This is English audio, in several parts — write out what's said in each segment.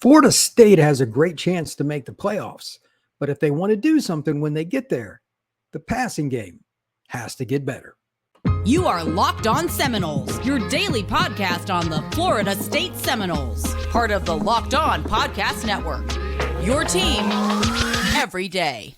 Florida State has a great chance to make the playoffs, but if they want to do something when they get there, the passing game has to get better. You are Locked On Seminoles, your daily podcast on the Florida State Seminoles, part of the Locked On Podcast Network. Your team every day.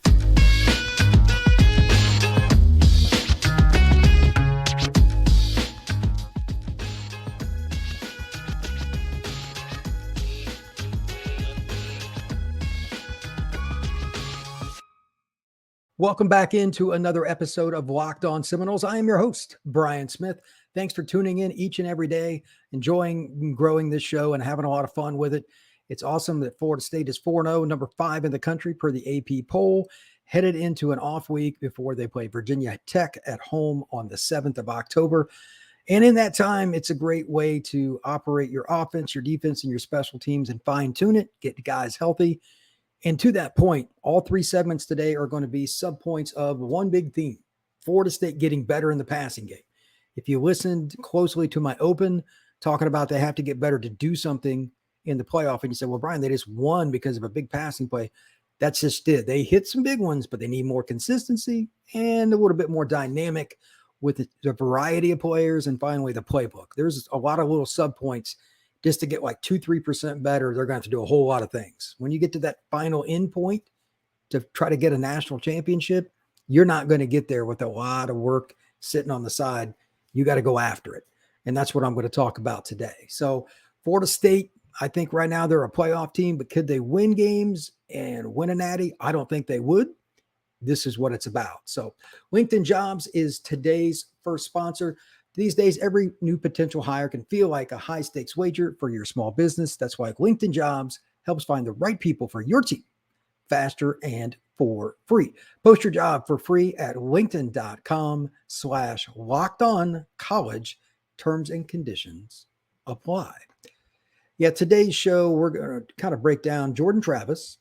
Welcome back into another episode of Locked On Seminoles. I am your host, Brian Smith. Thanks for tuning in each and every day, enjoying growing this show and having a lot of fun with it. It's awesome that Florida State is 4-0, number 5 in the country per the AP poll, headed into an off week before they play Virginia Tech at home on the 7th of October. And in that time, it's a great way to operate your offense, your defense, and your special teams and fine-tune it, get guys healthy. And to that point, all three segments today are going to be subpoints of one big theme: Florida State getting better in the passing game. If you listened closely to my open, talking about they have to get better to do something in the playoff, and you said, well, Brian, they just won because of a big passing play. That's just it. They hit some big ones, but they need more consistency and a little bit more dynamic with the variety of players. And finally, the playbook. There's a lot of little subpoints. Just to get like 2-3% better, they're going to have to do a whole lot of things. When you get to that final end point to try to get a national championship, you're not going to get there with a lot of work sitting on the side. You got to go after it. And that's what I'm going to talk about today. So Florida State, I think right now they're a playoff team, but could they win games and win a natty? I don't think they would. This is what it's about. So LinkedIn Jobs is today's first sponsor. These days, every new potential hire can feel like a high-stakes wager for your small business. That's why LinkedIn Jobs helps find the right people for your team faster and for free. Post your job for free at linkedin.com/lockedoncollege. Terms and conditions apply. Yeah, today's show, we're going to kind of break down Jordan Travis.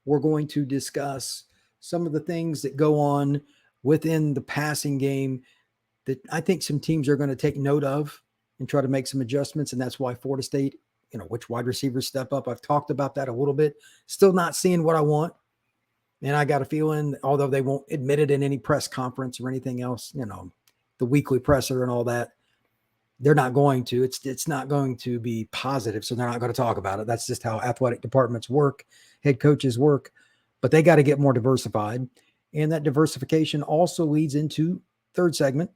We're going to discuss some of the things that go on within the passing game that I think some teams are going to take note of and try to make some adjustments. And that's why Florida State, which wide receivers step up. I've talked about that a little bit. Still not seeing what I want. And I got a feeling, although they won't admit it in any press conference or anything else, the weekly presser and all that, they're not going to. It's not going to be positive. So they're not going to talk about it. That's just how athletic departments work, head coaches work. But they got to get more diversified. And that diversification also leads into third segment,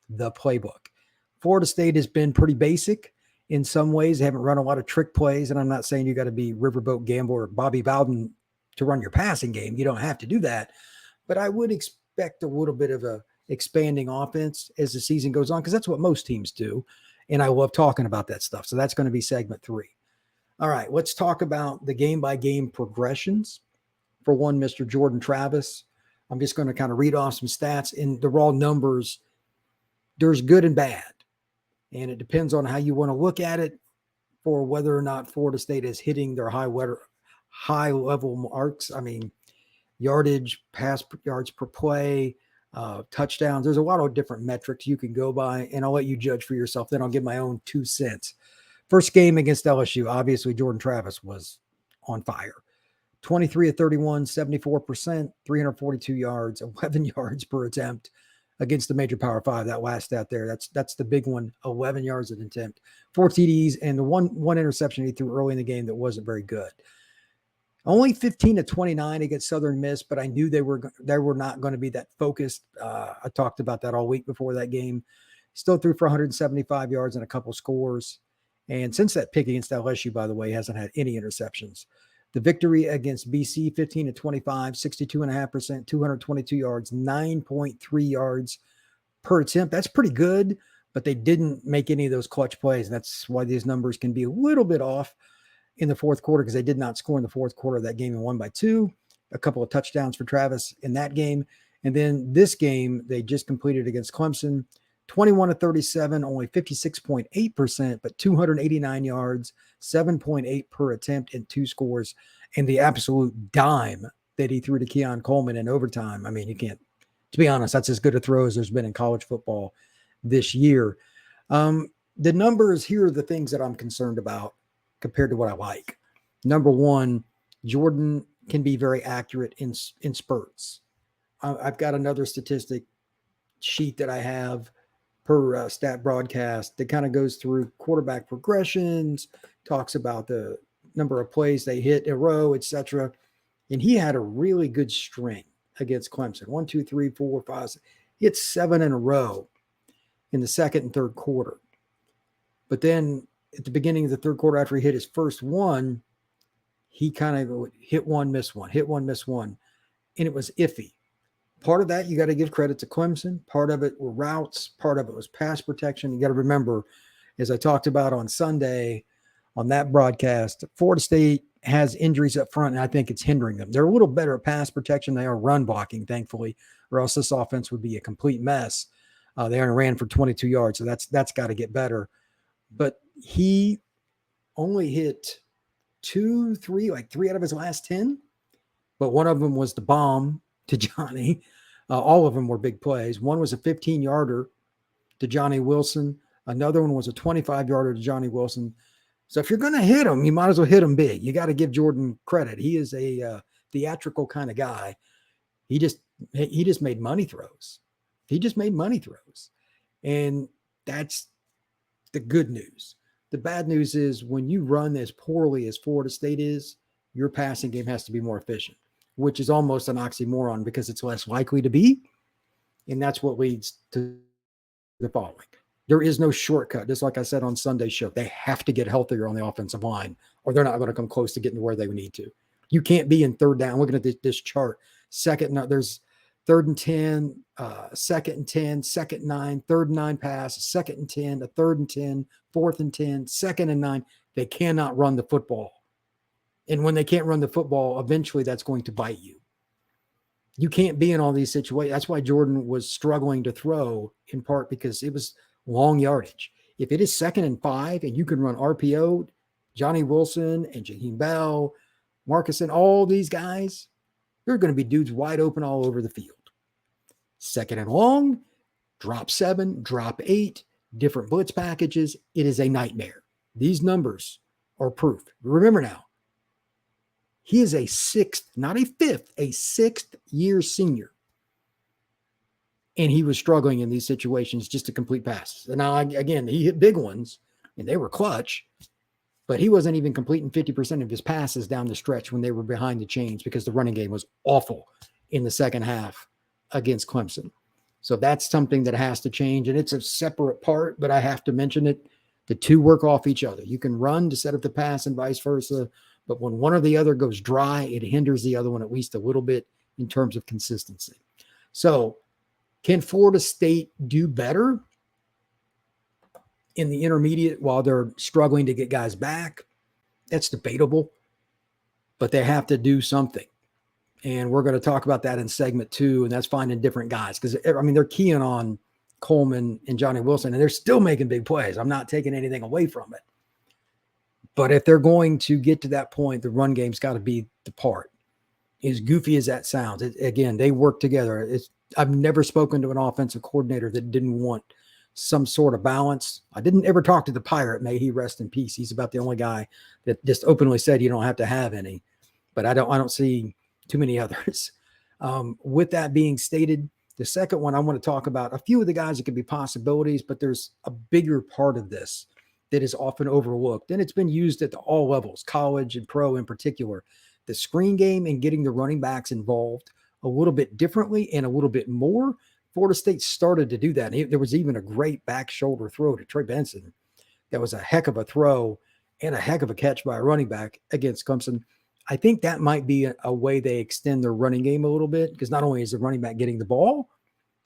the playbook. Florida State has been pretty basic in some ways. They haven't run a lot of trick plays, and I'm not saying you got to be Riverboat Gambler or Bobby Bowden to run your passing game. You don't have to do that, but I would expect a little bit of a expanding offense as the season goes on, because that's what most teams do, and I love talking about that stuff. So that's going to be segment 3. All right, let's talk about the game-by-game progressions. For one, Mr. Jordan Travis. I'm just going to kind of read off some stats in the raw numbers. There's good and bad, and it depends on how you want to look at it for whether or not Florida State is hitting their high level marks. I mean, yardage, pass yards per play, touchdowns. There's a lot of different metrics you can go by, and I'll let you judge for yourself. Then I'll give my own 2 cents. First game against LSU, obviously Jordan Travis was on fire. 23 of 31, 74%, 342 yards, 11 yards per attempt. Against the major Power 5, that last stat there, that's the big one. 11 yards at attempt, 4 TDs, and the one interception he threw early in the game that wasn't very good. Only 15 of 29 against Southern Miss, but I knew they were not going to be that focused. I talked about that all week before that game. Still threw for 175 yards and a couple scores. And since that pick against LSU, by the way, hasn't had any interceptions. The victory against BC, 15 of 25, 62.5%, 222 yards, 9.3 yards per attempt. That's pretty good, but they didn't make any of those clutch plays. And that's why these numbers can be a little bit off in the fourth quarter, because they did not score in the fourth quarter of that game and won by 2. A couple of touchdowns for Travis in that game. And then this game, they just completed against Clemson, 21 of 37, only 56.8%, but 289 yards, 7.8 per attempt, and 2 scores. And the absolute dime that he threw to Keon Coleman in overtime. I mean, you can't, to be honest, that's as good a throw as there's been in college football this year. The numbers, here are the things that I'm concerned about compared to what I like. Number one, Jordan can be very accurate in spurts. I've got another statistic sheet that I have per stat broadcast that kind of goes through quarterback progressions, talks about the number of plays they hit in a row, etc. And he had a really good string against Clemson. 1, 2, 3, 4, 5. He hit 7 in a row in the second and third quarter. But then at the beginning of the third quarter, after he hit his first one, he kind of hit one, miss one, hit one, miss one. And it was iffy. Part of that, you got to give credit to Clemson. Part of it were routes. Part of it was pass protection. You got to remember, as I talked about on Sunday on that broadcast, Florida State has injuries up front, and I think it's hindering them. They're a little better at pass protection. They are run blocking, thankfully, or else this offense would be a complete mess. They only ran for 22 yards, so that's got to get better. But he only hit 2, 3, like 3 out of his last 10. But one of them was the bomb to Johnny. All of them were big plays. One was a 15-yarder to Johnny Wilson. Another one was a 25-yarder to Johnny Wilson. So if you're going to hit him, you might as well hit him big. You got to give Jordan credit. He is a theatrical kind of guy. He just made money throws. He just made money throws. And that's the good news. The bad news is when you run as poorly as Florida State is, your passing game has to be more efficient, which is almost an oxymoron because it's less likely to be. And that's what leads to the following. There is no shortcut. Just like I said on Sunday's show, they have to get healthier on the offensive line or they're not going to come close to getting to where they need to. You can't be in third down. Looking at this chart, there's 3rd and 10, 2nd and 10, 2nd and 9, 3rd and 9 pass, 2nd and 10, a 3rd and 10, 4th and 10, 2nd and 9. They cannot run the football. And when they can't run the football, eventually that's going to bite you. You can't be in all these situations. That's why Jordan was struggling to throw, in part because it was long yardage. If it is 2nd and 5 and you can run RPO, Johnny Wilson and Jaheim Bell, Marcus and all these guys, there are going to be dudes wide open all over the field. 2nd and long, drop 7, drop 8, different blitz packages. It is a nightmare. These numbers are proof. Remember now, he is a 6th, not a 5th, a 6th year senior. And he was struggling in these situations just to complete passes. And now, again, he hit big ones, and they were clutch, but he wasn't even completing 50% of his passes down the stretch when they were behind the chains because the running game was awful in the second half against Clemson. So that's something that has to change, and it's a separate part, but I have to mention it. The two work off each other. You can run to set up the pass and vice versa, but when one or the other goes dry, it hinders the other one at least a little bit in terms of consistency. So can Florida State do better in the intermediate while they're struggling to get guys back? That's debatable, but they have to do something. And we're going to talk about that in segment 2, and that's finding different guys. Because, I mean, they're keying on Coleman and Johnny Wilson, and they're still making big plays. I'm not taking anything away from it. But if they're going to get to that point, the run game's got to be the part. As goofy as that sounds, again, they work together. I've never spoken to an offensive coordinator that didn't want some sort of balance. I didn't ever talk to the Pirate. May he rest in peace. He's about the only guy that just openly said you don't have to have any. But I don't see too many others. With that being stated, the second one I want to talk about a few of the guys that could be possibilities, but there's a bigger part of this that is often overlooked, and it's been used at all levels, college and pro in particular. The screen game and getting the running backs involved a little bit differently and a little bit more. Florida State started to do that. And there was even a great back shoulder throw to Trey Benson. That was a heck of a throw and a heck of a catch by a running back against Clemson. I think that might be a way they extend their running game a little bit, because not only is the running back getting the ball,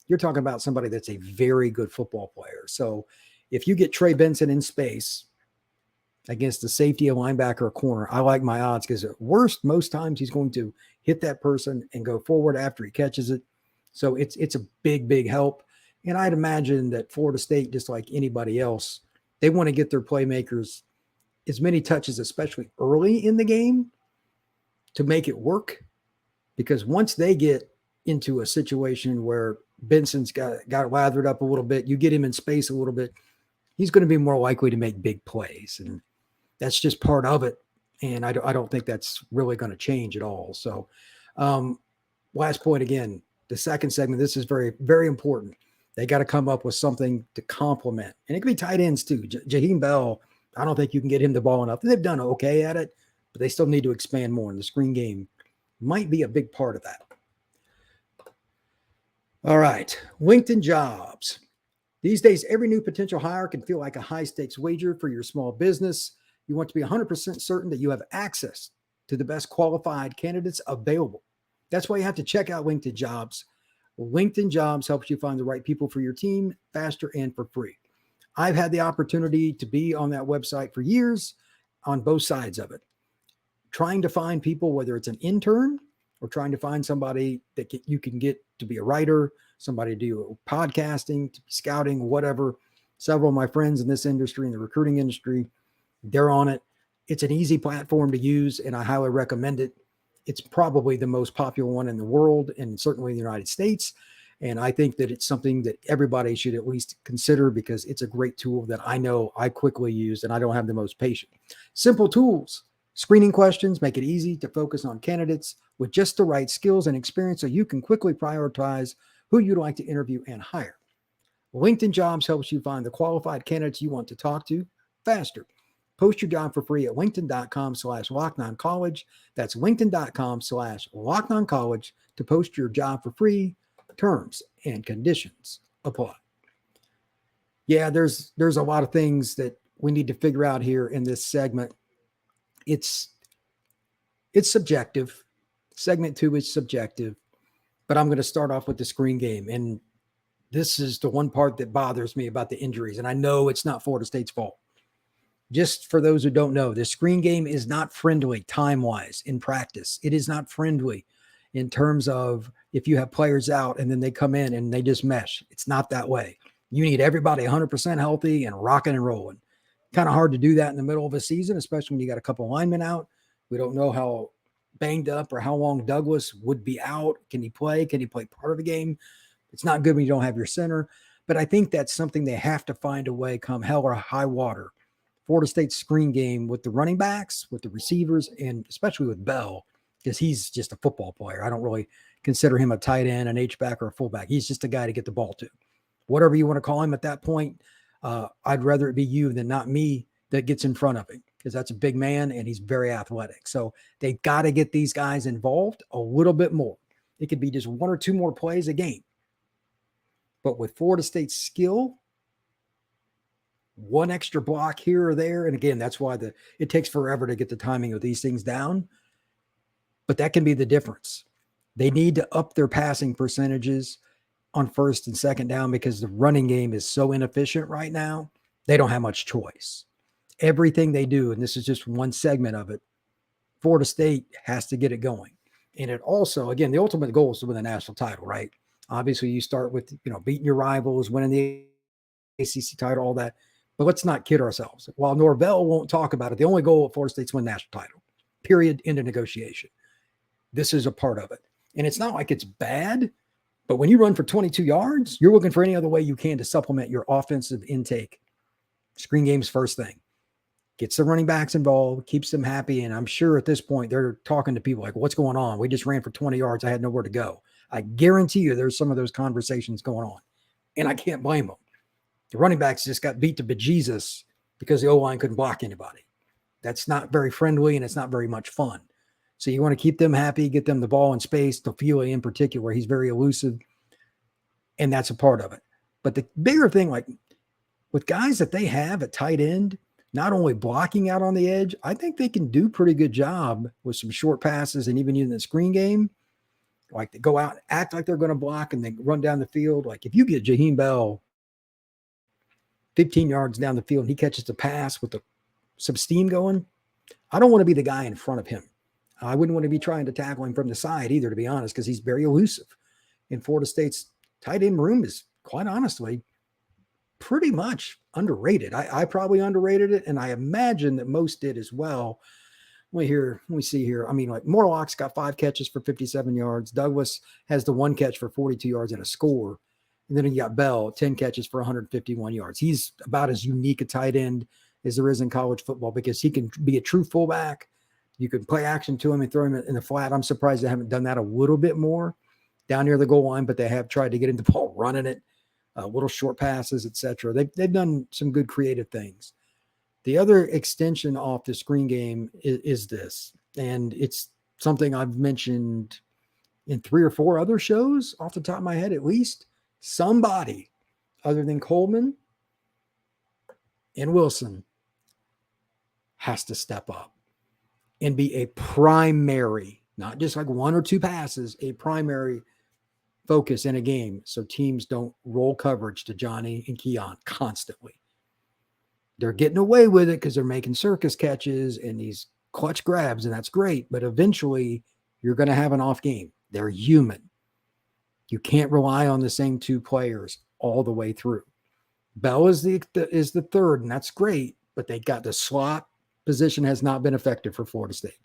you're talking about somebody that's a very good football player. So if you get Trey Benson in space against the safety, a linebacker, or corner, I like my odds, because at worst, most times he's going to hit that person and go forward after he catches it. So it's a big, big help. And I'd imagine that Florida State, just like anybody else, they want to get their playmakers as many touches, especially early in the game, to make it work. Because once they get into a situation where Benson's got lathered up a little bit, you get him in space a little bit, he's going to be more likely to make big plays. And that's just part of it. And I don't think that's really going to change at all. So last point again, the second segment, this is very, very important. They got to come up with something to complement. And it could be tight ends too. Jaheim Bell, I don't think you can get him the ball enough. They've done okay at it, but they still need to expand more. And the screen game might be a big part of that. All right, LinkedIn jobs. These days, every new potential hire can feel like a high-stakes wager for your small business. You want to be 100% certain that you have access to the best qualified candidates available. That's why you have to check out LinkedIn Jobs. LinkedIn Jobs helps you find the right people for your team faster and for free. I've had the opportunity to be on that website for years on both sides of it, trying to find people, whether it's an intern or trying to find somebody that you can get to be a writer, somebody to do podcasting, to scouting, whatever. Several of my friends in this industry, in the recruiting industry, they're on it. It's an easy platform to use, and I highly recommend it. It's probably the most popular one in the world, and certainly in the United States. And I think that it's something that everybody should at least consider, because it's a great tool that I know I quickly use, and I don't have the most patience. Simple tools, screening questions, make it easy to focus on candidates with just the right skills and experience so you can quickly prioritize who you'd like to interview and hire. LinkedIn Jobs helps you find the qualified candidates you want to talk to faster. Post your job for free at linkedin.com/LockedOnCollege. That's linkedin.com/LockedOnCollege to post your job for free. Terms and conditions apply. Yeah, there's a lot of things that we need to figure out here in this segment. It's subjective. Segment 2 is subjective, but I'm going to start off with the screen game. And this is the one part that bothers me about the injuries. And I know it's not Florida State's fault. Just for those who don't know, the screen game is not friendly time-wise in practice. It is not friendly in terms of if you have players out and then they come in and they just mesh. It's not that way. You need everybody 100% healthy and rocking and rolling. Kind of hard to do that in the middle of a season, especially when you got a couple of linemen out. We don't know how banged up or how long Douglas would be out. Can he play? Can he play part of the game? It's not good when you don't have your center. But I think that's something they have to find a way, come hell or high water. Florida State's screen game with the running backs, with the receivers, and especially with Bell, because he's just a football player. I don't really consider him a tight end, an H-back, or a fullback. He's just a guy to get the ball to. Whatever you want to call him at that point, I'd rather it be you than not me that gets in front of him, because that's a big man and he's very athletic. So they got to get these guys involved a little bit more. It could be just 1 or 2 more plays a game. But with Florida State's skill, 1 extra block here or there, and again, that's why it takes forever to get the timing of these things down. But that can be the difference. They need to up their passing percentages on first and second down, because the running game is so inefficient right now. They don't have much choice. Everything they do, and this is just one segment of it, Florida State has to get it going. And it also, again, the ultimate goal is to win the national title, right? Obviously, you start with, beating your rivals, winning the ACC title, all that. But let's not kid ourselves. While Norvell won't talk about it, the only goal of Florida State's to win the national title. Period. End of negotiation. This is a part of it. And it's not like it's bad, but when you run for 22 yards, you're looking for any other way you can to supplement your offensive intake. Screen game's first thing. Gets the running backs involved, keeps them happy. And I'm sure at this point they're talking to people like, what's going on? We just ran for 20 yards. I had nowhere to go. I guarantee you there's some of those conversations going on. And I can't blame them. The running backs just got beat to bejesus because the O-line couldn't block anybody. That's not very friendly, and it's not very much fun. So you want to keep them happy, get them the ball in space. Tofila in particular, he's very elusive, and that's a part of it. But the bigger thing, like with guys that they have at tight end, not only blocking out on the edge, I think they can do a pretty good job with some short passes and even using the screen game. Like they go out, act like they're going to block, and then run down the field. Like if you get Jaheim Bell 15 yards down the field and he catches the pass with some steam going, I don't want to be the guy in front of him. I wouldn't want to be trying to tackle him from the side either, to be honest, because he's very elusive. And Florida State's tight end room is, quite honestly, pretty much underrated. I probably underrated it, and I imagine that most did as well. Let me see here. I mean, like Morlock's got 5 catches for 57 yards. Douglas has the 1 catch for 42 yards and a score. And then you got Bell, 10 catches for 151 yards. He's about as unique a tight end as there is in college football, because he can be a true fullback, You can play action to him and throw him in the flat. I'm surprised they haven't done that a little bit more down near the goal line, but they have tried to get into the ball running it, little short passes, etc. They've done some good creative things. The other extension off the screen game is this, and it's something I've mentioned in 3 or 4 other shows off the top of my head, at least. Somebody other than Coleman and Wilson has to step up and be a primary, not just like 1 or 2 passes, a primary focus in a game so teams don't roll coverage to Johnny and Keon constantly. They're getting away with it because they're making circus catches and these clutch grabs, and that's great. But eventually, you're going to have an off game. They're human. You can't rely on the same 2 players all the way through. Bell is the third, and that's great. But they got the slot position has not been effective for Florida State.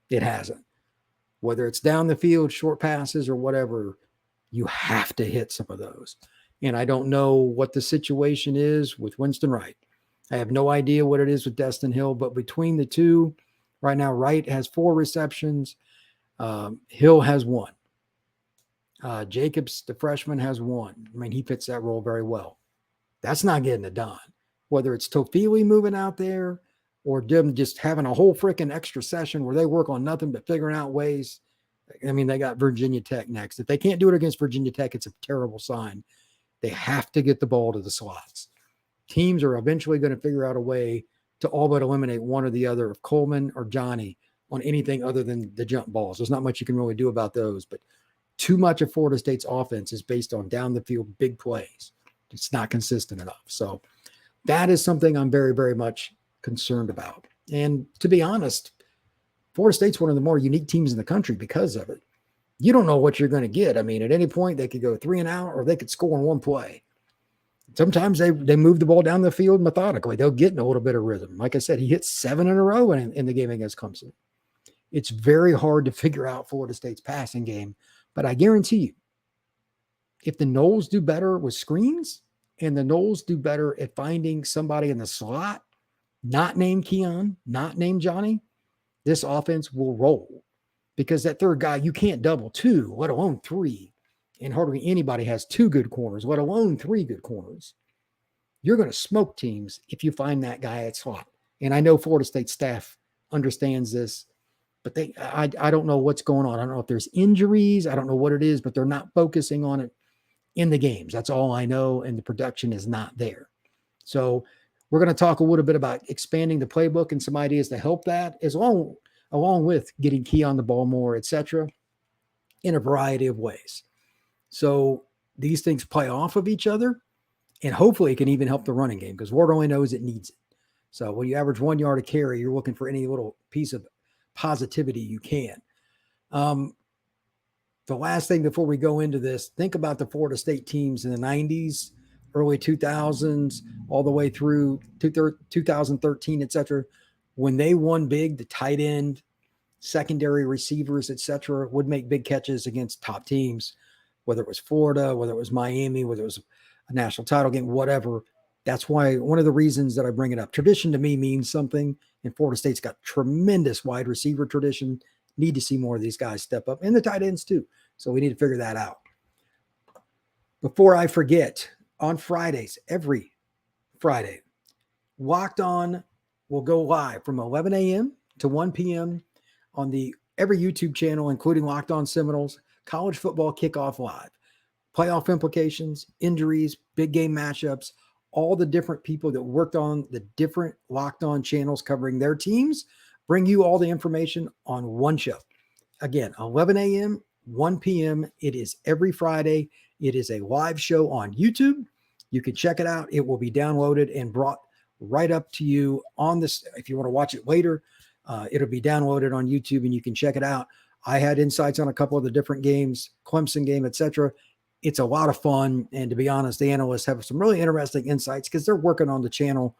It hasn't. Whether it's down the field, short passes, or whatever, you have to hit some of those. And I don't know what the situation is with Winston Wright. I have no idea what it is with Destyn Hill, but between the two, right now, Wright has 4 receptions. Hill has 1. Jacobs, the freshman, has 1. I mean, he fits that role very well. That's not getting it done. Whether it's Tofili moving out there or them just having a whole freaking extra session where they work on nothing but figuring out ways. I mean, they got Virginia Tech next. If they can't do it against Virginia Tech, it's a terrible sign. They have to get the ball to the slots. Teams are eventually going to figure out a way to all but eliminate one or the other of Coleman or Johnny on anything other than the jump balls. There's not much you can really do about those, but too much of Florida State's offense is based on down the field big plays. It's not consistent enough. So that is something I'm very, very much concerned about. And to be honest, Florida State's one of the more unique teams in the country because of it. You don't know what you're going to get. I mean, at any point they could go 3 and out, or they could score in 1 play. Sometimes they move the ball down the field methodically. They'll get in a little bit of rhythm. Like I said, he hit 7 in a row in the game against Clemson. It's very hard to figure out Florida State's passing game, but I guarantee you, if the Noles do better with screens and the Noles do better at finding somebody in the slot, not named Keon, not named Johnny, this offense will roll, because that third guy, you can't double 2, let alone 3. And hardly anybody has 2 good corners, let alone 3 good corners. You're going to smoke teams if you find that guy at slot. And I know Florida State staff understands this, but I don't know what's going on. I don't know if there's injuries. I don't know what it is, but they're not focusing on it in the games. That's all I know. And the production is not there. So we're going to talk a little bit about expanding the playbook and some ideas to help that, along with getting Key on the ball more, etc., in a variety of ways. So these things play off of each other, and hopefully it can even help the running game, because Ward only knows it needs it. So when you average 1 yard a carry, you're looking for any little piece of positivity you can. The last thing before we go into this, think about the Florida State teams in the 90s, early 2000s, all the way through 2013, etc. When they won big, the tight end, secondary receivers, etc., would make big catches against top teams, whether it was Florida, whether it was Miami, whether it was a national title game, whatever. That's why one of the reasons that I bring it up. Tradition to me means something, and Florida State's got tremendous wide receiver tradition. Need to see more of these guys step up, and the tight ends too. So we need to figure that out. Before I forget, on Fridays, every Friday, Locked On will go live from 11 a.m. to 1 p.m. on every YouTube channel, including Locked On Seminoles, College Football Kickoff Live. Playoff implications, injuries, big game matchups, all the different people that worked on the different Locked On channels covering their teams, bring you all the information on one show. Again, 11 a.m., 1 p.m. It is every Friday. It is a live show on YouTube. You can check it out. It will be downloaded and brought right up to you on this. If you want to watch it later, it'll be downloaded on YouTube and you can check it out. I had insights on a couple of the different games, Clemson game, etc. It's a lot of fun. And to be honest, the analysts have some really interesting insights because they're working on the channel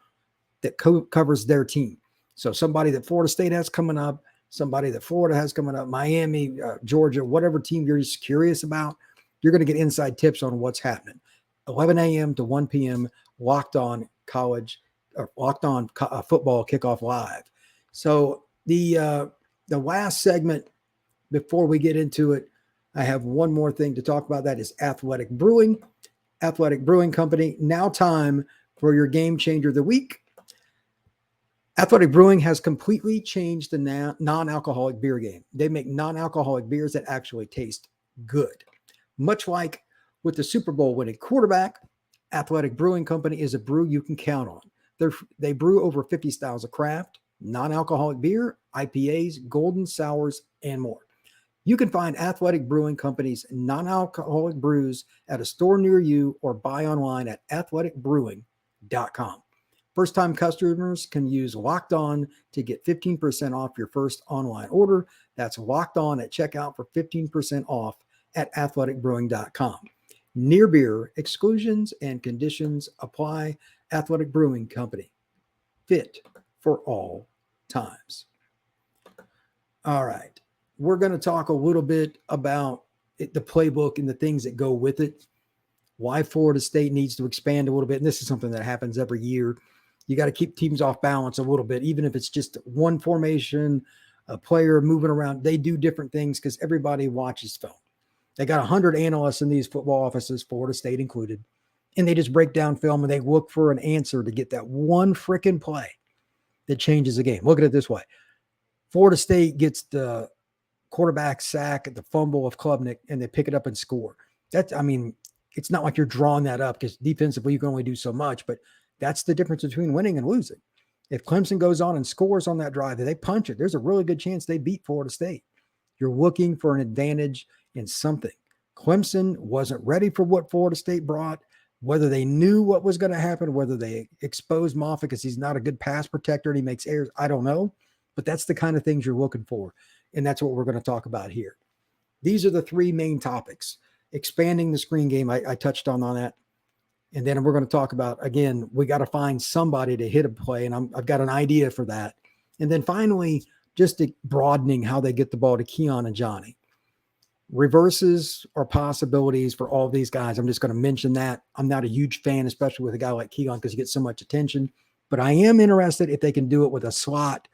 that covers their team. So somebody that Florida State has coming up, somebody that Florida has coming up, Miami, Georgia, whatever team you're just curious about, you're going to get inside tips on what's happening. 11 a.m. to 1 p.m. Locked On College, or Locked On Football Kickoff Live. So the The last segment before we get into it, I have one more thing to talk about. That is Athletic Brewing. Athletic Brewing Company. Now time for your game changer of the week. Athletic Brewing has completely changed the non-alcoholic beer game. They make non-alcoholic beers that actually taste good. Much like with the Super Bowl winning quarterback, Athletic Brewing Company is a brew you can count on. They brew over 50 styles of craft, non-alcoholic beer, IPAs, golden sours, and more. You can find Athletic Brewing Company's non-alcoholic brews at a store near you or buy online at athleticbrewing.com. First-time customers can use Locked On to get 15% off your first online order. That's Locked On at checkout for 15% off at athleticbrewing.com. Near beer exclusions and conditions apply. Athletic Brewing Company. Fit for all times. All right. We're going to talk a little bit about the playbook and the things that go with it. Why Florida State needs to expand a little bit. And this is something that happens every year. You got to keep teams off balance a little bit, even if it's just one formation, a player moving around. They do different things because everybody watches film. They got 100 analysts in these football offices, Florida State included, and they just break down film and they look for an answer to get that one freaking play that changes the game. Look at it this way. Florida State gets the quarterback sack at the fumble of Klubnik and they pick it up and score. It's not like you're drawing that up because defensively you can only do so much, but that's the difference between winning and losing. If Clemson goes on and scores on that drive, if they punch it, there's a really good chance they beat Florida State. You're looking for an advantage in something. Clemson wasn't ready for what Florida State brought, whether they knew what was going to happen, whether they exposed Moffitt because he's not a good pass protector and he makes errors. I don't know, but that's the kind of things you're looking for. And that's what we're going to talk about here. These are the three main topics. Expanding the screen game, I touched on that. And then we're going to talk about, again, we got to find somebody to hit a play, and I've got an idea for that. And then finally, just broadening how they get the ball to Keon and Johnny. Reverses are possibilities for all these guys. I'm just going to mention that. I'm not a huge fan, especially with a guy like Keon, because he gets so much attention. But I am interested if they can do it with a slot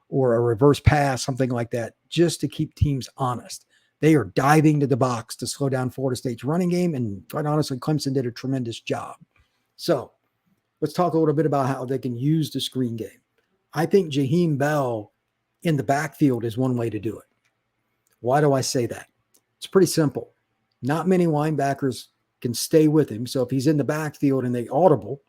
or a reverse pass, something like that, just to keep teams honest. They are diving to the box to slow down Florida State's running game, and quite honestly, Clemson did a tremendous job. So let's talk a little bit about how they can use the screen game. I think Jaheim Bell in the backfield is one way to do it. Why do I say that? It's pretty simple. Not many linebackers can stay with him. So if he's in the backfield and they audible,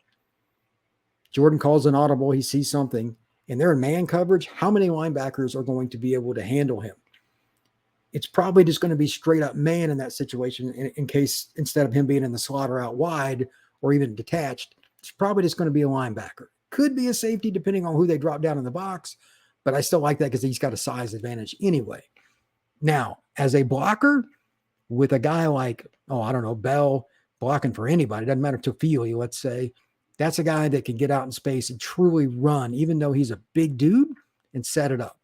Jordan calls an audible, he sees something, and they're in man coverage, how many linebackers are going to be able to handle him? It's probably just going to be straight up man in that situation in case instead of him being in the slot or out wide or even detached, it's probably just going to be a linebacker. Could be a safety depending on who they drop down in the box, but I still like that because he's got a size advantage anyway. Now, as a blocker with a guy like, Bell blocking for anybody, doesn't matter Tofili, let's say, that's a guy that can get out in space and truly run, even though he's a big dude, and set it up.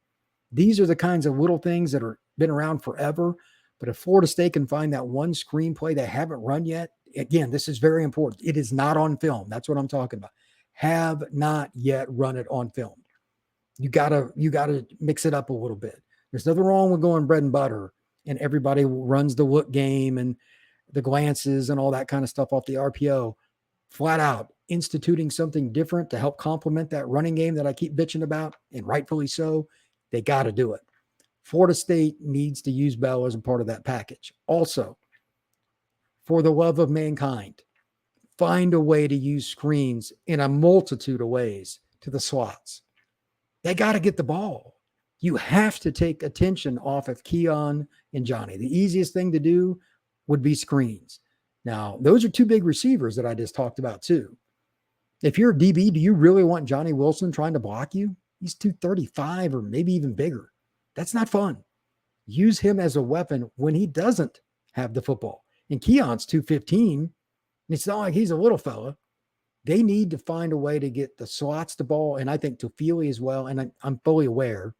These are the kinds of little things that are been around forever. But if Florida State can find that one screenplay they haven't run yet, again, this is very important. It is not on film. That's what I'm talking about. Have not yet run it on film. You gotta mix it up a little bit. There's nothing wrong with going bread and butter and everybody runs the look game and the glances and all that kind of stuff off the RPO. Flat out instituting something different to help complement that running game that I keep bitching about, and rightfully so, they got to do it. Florida State needs to use Bell as a part of that package. Also, for the love of mankind, find a way to use screens in a multitude of ways to the slots. They got to get the ball. You have to take attention off of Keon and Johnny. The easiest thing to do would be screens. Now, those are two big receivers that I just talked about too. If you're a DB, do you really want Johnny Wilson trying to block you? He's 235 or maybe even bigger. That's not fun. Use him as a weapon when he doesn't have the football. And Keon's 215, and it's not like he's a little fella. They need to find a way to get the slots the ball, and I think Tofili as well, and I'm fully aware.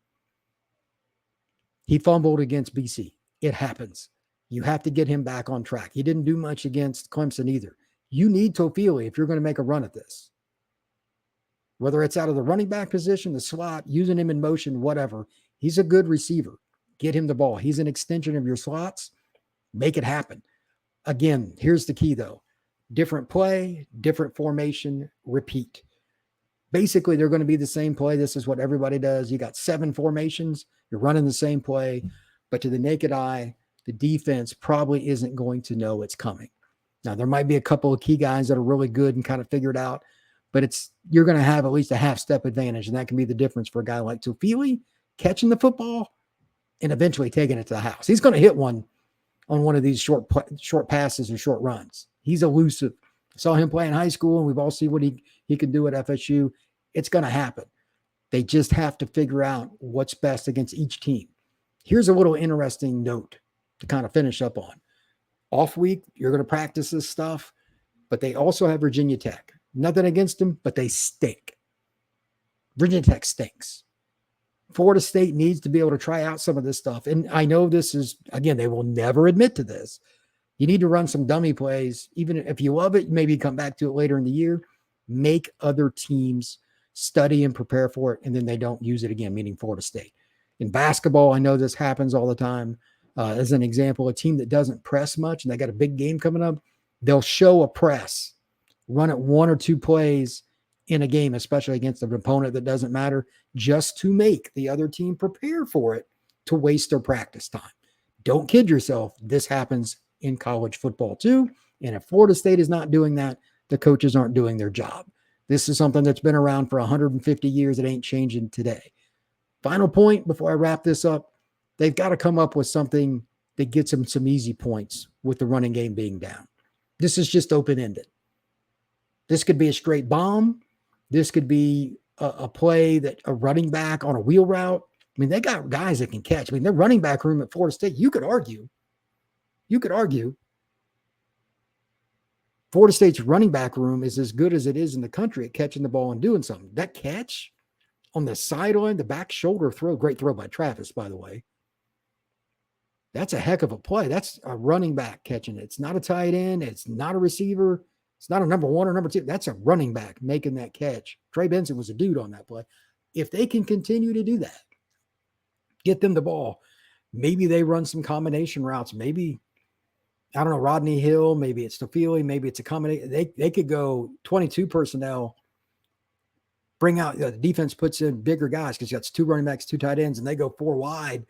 He fumbled against BC. It happens. You have to get him back on track. He didn't do much against Clemson either. You need Tofili if you're going to make a run at this. Whether it's out of the running back position, the slot, using him in motion, whatever, He's a good receiver. Get him the ball. He's an extension of your slots. Make it happen. Again, here's the key, though. Different play, different formation, repeat. Basically, they're going to be the same play. This is what everybody does. You got 7 formations. You're running the same play. But to the naked eye, the defense probably isn't going to know it's coming. Now, there might be a couple of key guys that are really good and kind of figure it out. But you're going to have at least a half-step advantage, and that can be the difference for a guy like Tofili catching the football and eventually taking it to the house. He's going to hit one on one of these short passes or short runs. He's elusive. I saw him play in high school, and we've all seen what he can do at FSU. It's going to happen. They just have to figure out what's best against each team. Here's a little interesting note to kind of finish up on. Off week, you're going to practice this stuff, but they also have Virginia Tech. Nothing against them, but they stink. Virginia Tech stinks. Florida State needs to be able to try out some of this stuff. And I know this is, again, they will never admit to this. You need to run some dummy plays. Even if you love it, maybe come back to it later in the year. Make other teams study and prepare for it, and then they don't use it again, meaning Florida State. In basketball, I know this happens all the time. As an example, a team that doesn't press much and they got a big game coming up, they'll show a press, run it 1 or 2 plays in a game, especially against an opponent that doesn't matter, just to make the other team prepare for it to waste their practice time. Don't kid yourself. This happens in college football too. And if Florida State is not doing that, the coaches aren't doing their job. This is something that's been around for 150 years. It ain't changing today. Final point before I wrap this up. They've got to come up with something that gets them some easy points with the running game being down. This is just open-ended. This could be a straight bomb. This could be a play that a running back on a wheel route. I mean, they got guys that can catch. I mean, their running back room at Florida State, you could argue Florida State's running back room is as good as it is in the country at catching the ball and doing something. That catch on the sideline, the back shoulder throw, great throw by Travis, by the way. That's a heck of a play. That's a running back catching it. It's not a tight end. It's not a receiver. It's not a number 1 or number 2. That's a running back making that catch. Trey Benson was a dude on that play. If they can continue to do that, get them the ball, maybe they run some combination routes. Maybe, I don't know, Rodney Hill, maybe it's Tofili, maybe it's a combination. They could go 22 personnel, bring out, the defense puts in bigger guys because you got 2 running backs, 2 tight ends, and they go 4 wide,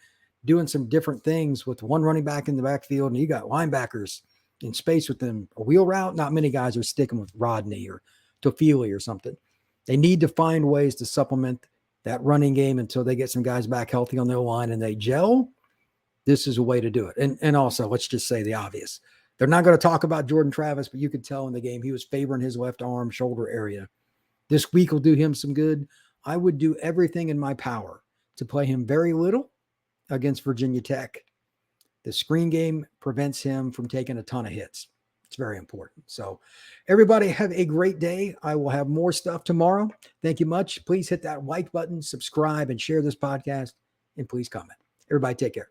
doing some different things with 1 running back in the backfield, and you got linebackers in space with them. A wheel route, not many guys are sticking with Rodney or Tofili or something. They need to find ways to supplement that running game until they get some guys back healthy on their line and they gel. This is a way to do it. And also, let's just say the obvious. They're not going to talk about Jordan Travis, but you could tell in the game he was favoring his left arm, shoulder area. This week will do him some good. I would do everything in my power to play him very little against Virginia Tech. The screen game prevents him from taking a ton of hits. It's very important. So everybody have a great day. I will have more stuff tomorrow. Thank you much. Please hit that like button, subscribe, and share this podcast. And please comment. Everybody take care.